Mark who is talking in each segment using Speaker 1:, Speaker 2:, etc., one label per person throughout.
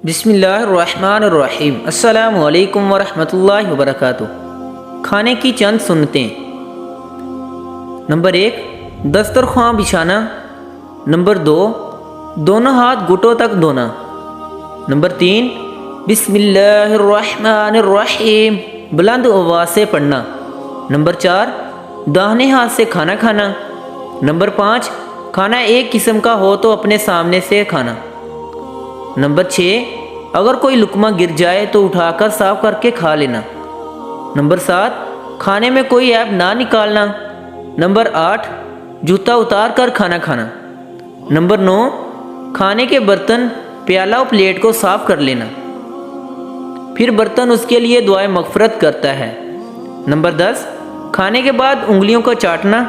Speaker 1: بسم اللہ الرحمن الرحیم۔ السلام علیکم ورحمۃ اللہ وبرکاتہ۔ کھانے کی چند سنتیں۔ نمبر 1، دسترخوان بچھانا۔ نمبر 2، دونوں ہاتھ گھٹوں تک دھونا۔ نمبر 3، بسم اللہ الرحمن الرحیم بلند آواز سے پڑھنا۔ نمبر 4، داہنے ہاتھ سے کھانا کھانا۔ نمبر 5، کھانا ایک قسم کا ہو تو اپنے سامنے سے کھانا۔ نمبر 6، اگر کوئی لقمہ گر جائے تو اٹھا کر صاف کر کے کھا لینا۔ نمبر 7، کھانے میں کوئی عیب نہ نکالنا۔ نمبر 8، جوتا اتار کر کھانا کھانا۔ نمبر 9، کھانے کے برتن، پیالہ و پلیٹ کو صاف کر لینا، پھر برتن اس کے لیے دعائے مغفرت کرتا ہے۔ نمبر 10، کھانے کے بعد انگلیوں کو چاٹنا۔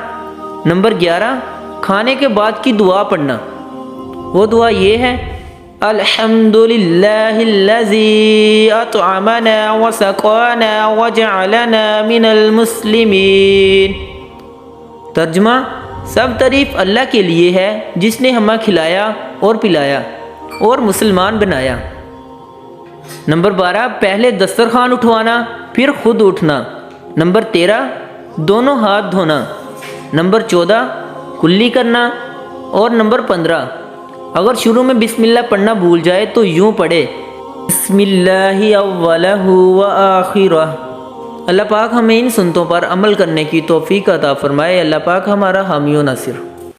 Speaker 1: نمبر 11، کھانے کے بعد کی دعا پڑھنا۔ وہ دعا یہ ہے: الحمدللہ الذی اطعمنا وسقانا وجعلنا من المسلمین۔ ترجمہ: سب تعریف اللہ کے لیے ہے جس نے ہمیں کھلایا اور پلایا اور مسلمان بنایا۔ نمبر 12، پہلے دسترخوان اٹھوانا پھر خود اٹھنا۔ نمبر 13، دونوں ہاتھ دھونا۔ نمبر 14، کلی کرنا۔ اور نمبر 15، اگر شروع میں بسم اللہ پڑھنا بھول جائے تو یوں پڑھے: بسم اللہ اولہ و آخرہ۔ اللہ پاک ہمیں ان سنتوں پر عمل کرنے کی توفیق عطا فرمائے۔ اللہ پاک ہمارا حامی و ناصر۔